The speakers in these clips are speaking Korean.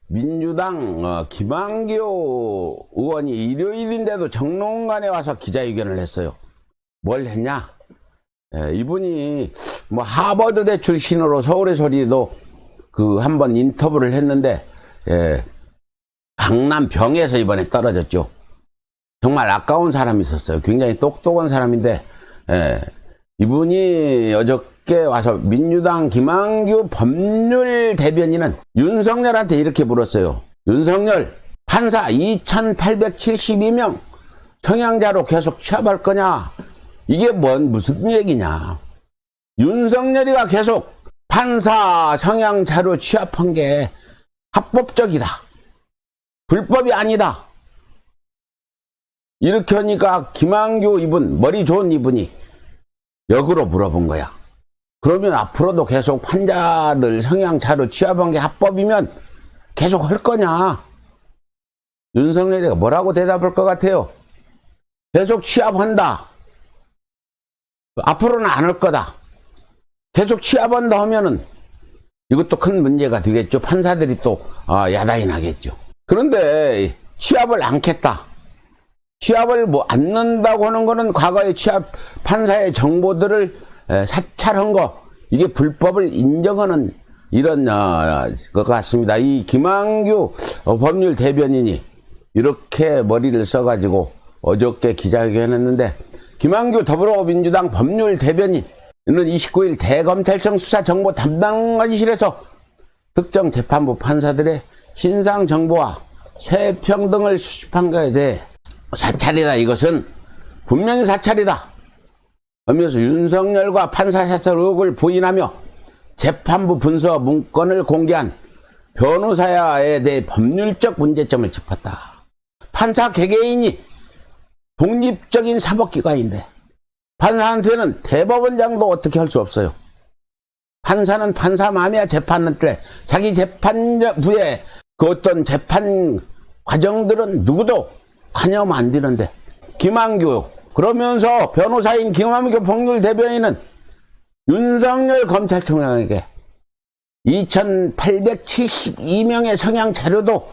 민주당 김한교 의원이 일요일인데도 정론관에 와서 기자회견을 했어요. 뭘 했냐? 이분이 뭐 하버드대 출신으로 서울의 소리도 한번 인터뷰를 했는데 강남 병에서 이번에 떨어졌죠. 정말 아까운 사람이 있었어요. 굉장히 똑똑한 사람인데 이분이 어저께 와서 민주당 김한규 법률 대변인은 윤석열한테 이렇게 물었어요. 윤석열, 판사 2872명 성향자로 계속 취합할 거냐? 이게 무슨 얘기냐? 윤석열이가 계속 판사 성향자료 취합한 게 합법적이다, 불법이 아니다, 이렇게 하니까 김한규 이분, 머리 좋은 이분이 역으로 물어본 거야. 그러면 앞으로도 계속 환자들 성향자료 취합한 게 합법이면 계속 할 거냐? 윤석열이가 뭐라고 대답할 것 같아요? 계속 취합한다, 앞으로는 안 할 거다, 계속 취합한다 하면은 이것도 큰 문제가 되겠죠. 판사들이 또 야단이 나겠죠. 그런데 취합을 않겠다, 취합을 않는다고 하는 거는 과거의 취합 판사의 정보들을 사찰한 거, 이게 불법을 인정하는 이런 것 같습니다. 이 김한규 법률 대변인이 이렇게 머리를 써가지고 어저께 기자회견 했는데, 김한규 더불어민주당 법률 대변인은 29일 대검찰청 수사정보 담당관실에서 특정 재판부 판사들의 신상 정보와 세평등을 수집한 것에 대해 사찰이다, 이것은 분명히 사찰이다 하면서 윤석열과 판사 사찰 의혹을 부인하며 재판부 문서 문건을 공개한 변호사에 대해 법률적 문제점을 짚었다. 판사 개개인이 독립적인 사법기관인데 판사한테는 대법원장도 어떻게 할 수 없어요. 판사는 판사 마음이야. 재판은 때 자기 재판부의 어떤 재판 과정들은 누구도 관여하면 안 되는데, 김한규, 그러면서 변호사인 김한규 법률 대변인은 윤석열 검찰총장에게 2872명의 성향 자료도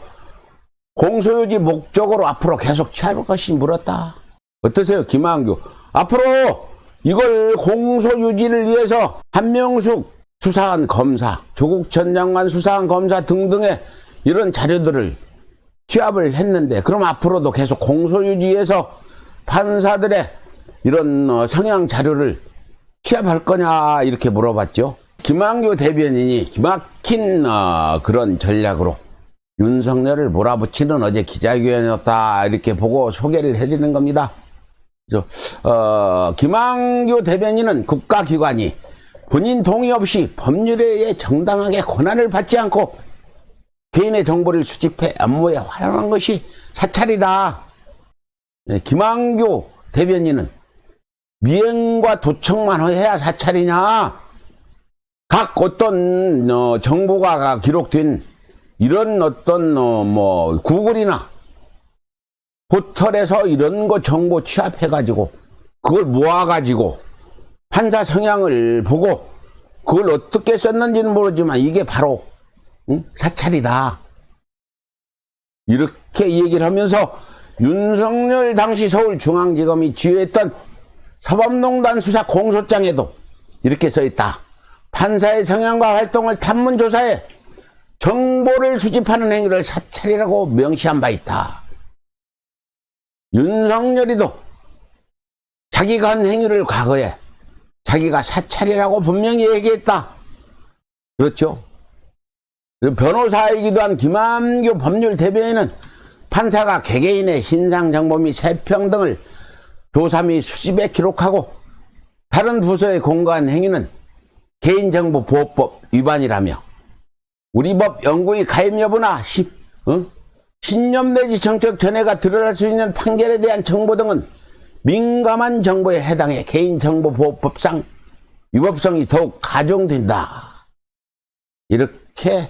공소유지 목적으로 앞으로 계속 취할 것이 물었다. 어떠세요, 김한규? 앞으로 이걸 공소유지를 위해서 한명숙 수사한 검사, 조국 전 장관 수사한 검사 등등의 이런 자료들을 취합을 했는데, 그럼 앞으로도 계속 공소유지에서 판사들의 이런 성향 자료를 취합할 거냐, 이렇게 물어봤죠. 김한규 대변인이 기막힌 그런 전략으로 윤석열을 몰아붙이는 어제 기자회견이었다, 이렇게 보고 소개를 해드리는 겁니다. 김한규 대변인은 국가기관이 본인 동의 없이 법률에 의해 정당하게 권한을 받지 않고 개인의 정보를 수집해 업무에 활용한 것이 사찰이다. 김한규 대변인은 미행과 도청만 해야 사찰이냐? 각 어떤 정보가 기록된 이런 어떤 구글이나 포털에서 이런 거 정보 취합해가지고 그걸 모아가지고 판사 성향을 보고 그걸 어떻게 썼는지는 모르지만 이게 바로 사찰이다, 이렇게 얘기를 하면서 윤석열 당시 서울중앙지검이 지휘했던 사법농단 수사 공소장에도 이렇게 써있다. 판사의 성향과 활동을 탐문조사해 정보를 수집하는 행위를 사찰이라고 명시한 바 있다. 윤석열이도 자기가 한 행위를 과거에 자기가 사찰이라고 분명히 얘기했다. 그렇죠? 변호사이기도 한 김한규 법률 대변인은 판사가 개개인의 신상정보 및 세평등을 조사 및 수집에 기록하고 다른 부서에 공고한 행위는 개인정보보호법 위반이라며 우리 법 연구의 가입 여부나 신념 내지 정책 견해가 드러날 수 있는 판결에 대한 정보 등은 민감한 정보에 해당해 개인정보보호법상 위법성이 더욱 가중된다, 이렇게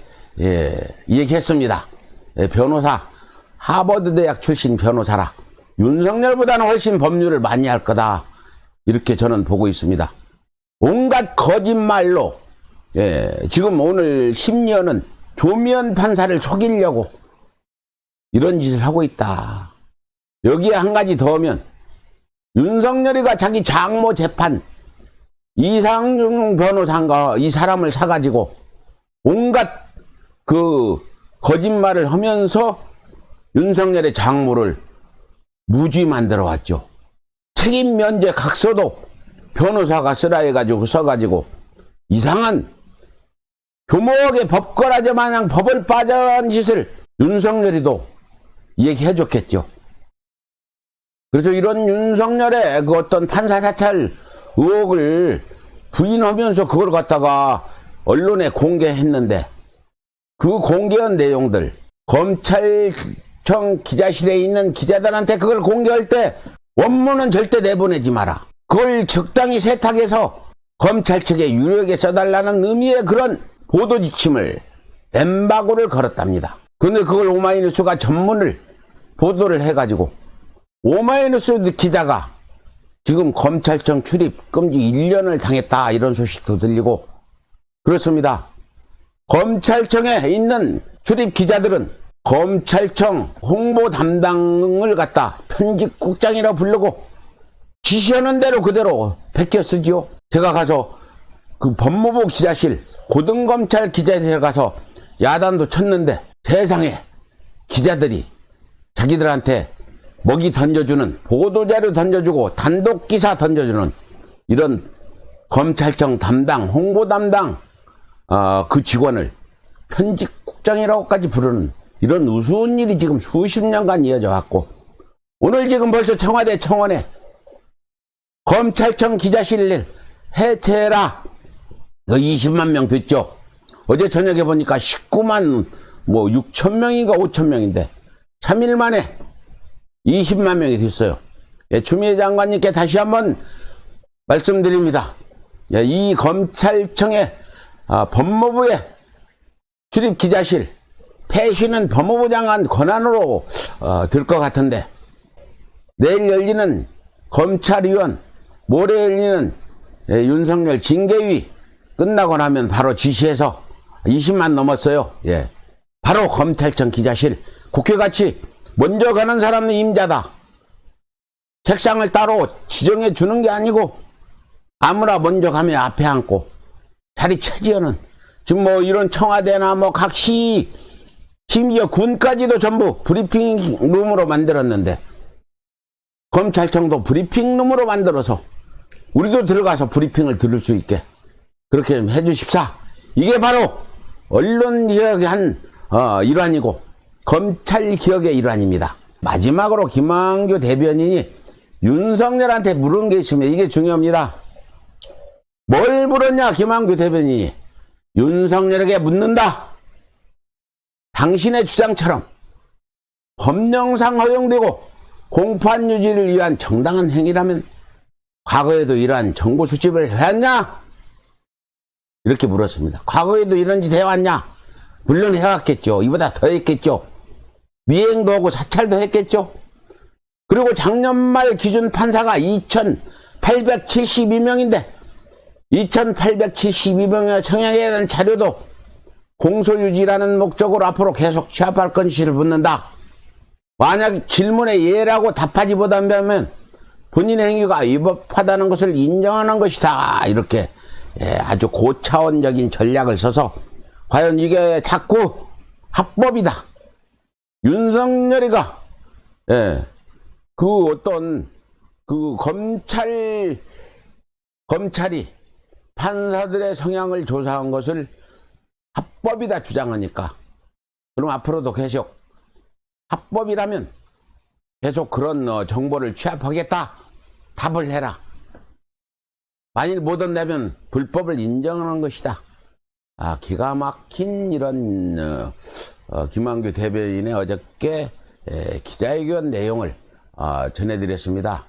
얘기했습니다. 변호사, 하버드 대학 출신 변호사라 윤석열보다는 훨씬 법률을 많이 할 거다, 이렇게 저는 보고 있습니다. 온갖 거짓말로 지금 오늘 심리원은 조미연 판사를 속이려고 이런 짓을 하고 있다. 여기에 한 가지 더 하면 윤석열이가 자기 장모 재판 이상중 변호사인가 이 사람을 사가지고 온갖 그 거짓말을 하면서 윤석열의 장모를 무죄 만들어 왔죠. 책임 면제 각서도 변호사가 쓰라 해가지고 써가지고 이상한 교목의 법거라지 마냥 법을 빠져한 짓을 윤석열이도 얘기해 줬겠죠. 그래서 이런 윤석열의 그 어떤 판사 사찰 의혹을 부인하면서 그걸 갖다가 언론에 공개했는데 그 공개한 내용들 검찰청 기자실에 있는 기자들한테 그걸 공개할 때 원문은 절대 내보내지 마라. 그걸 적당히 세탁해서 검찰 측에 유력에 써달라는 의미의 그런 보도 지침을 엠바고를 걸었답니다. 근데 그걸 오마이뉴스가 전문을 보도를 해가지고 오마이뉴스 기자가 지금 검찰청 출입 금지 1년을 당했다 이런 소식도 들리고 그렇습니다. 검찰청에 있는 출입 기자들은 검찰청 홍보 담당을 갖다 편집국장이라 부르고 지시하는 대로 그대로 베껴 쓰지요. 제가 가서 그 법무부 기자실 고등검찰 기자실에 가서 야단도 쳤는데 세상에 기자들이 자기들한테 먹이 던져주는 보도자료 던져주고 단독기사 던져주는 이런 검찰청 담당 홍보 담당 그 직원을 편집국장이라고까지 부르는 이런 우스운 일이 지금 수십 년간 이어져 왔고 오늘 지금 벌써 청와대 청원에 검찰청 기자실 해체해라 20만 명 됐죠. 어제 저녁에 보니까 19만 6천 명인가 5천 명인데 3일 만에 20만 명이 됐어요. 예, 추미애 장관님께 다시 한번 말씀드립니다. 예, 이 검찰청의 법무부의 출입 기자실 폐쇄는 법무부 장관 권한으로 될 것 같은데 내일 열리는 검찰위원 모레 열리는 윤석열 징계위 끝나고 나면 바로 지시해서 20만 넘었어요. 예, 바로 검찰청 기자실 국회같이 먼저 가는 사람은 임자다. 책상을 따로 지정해 주는 게 아니고 아무나 먼저 가면 앞에 앉고 자리 차지하는 지금 이런 청와대나 각시 심지어 군까지도 전부 브리핑 룸으로 만들었는데 검찰청도 브리핑 룸으로 만들어서 우리도 들어가서 브리핑을 들을 수 있게 그렇게 좀 해주십사. 이게 바로 언론 개혁의 한 일환이고 검찰 개혁의 일환입니다. 마지막으로 김한규 대변인이 윤석열한테 물은 게 있으면 이게 중요합니다. 뭘 물었냐 김한규 대변인이 윤석열에게 묻는다. 당신의 주장처럼 법령상 허용되고 공판 유지를 위한 정당한 행위라면 과거에도 이러한 정보 수집을 해왔냐? 이렇게 물었습니다. 과거에도 이런 짓 해왔냐? 물론 해왔겠죠. 이보다 더 했겠죠. 미행도 하고 사찰도 했겠죠. 그리고 작년 말 기준 판사가 2,872명인데 2,872명의 청약에 대한 자료도 공소유지라는 목적으로 앞으로 계속 취합할 건지를 묻는다. 만약 질문에 예라고 답하지 못한다면 본인의 행위가 위법하다는 것을 인정하는 것이다. 이렇게 아주 고차원적인 전략을 써서 과연 이게 자꾸 합법이다. 윤석열이가 그 어떤 그 검찰이 판사들의 성향을 조사한 것을 합법이다 주장하니까 그럼 앞으로도 계속 합법이라면 계속 그런 정보를 취합하겠다. 답을 해라. 만일 못 한다면 불법을 인정하는 것이다. 기가 막힌 이런 김한규 대변인의 어저께 기자회견 내용을 전해드렸습니다.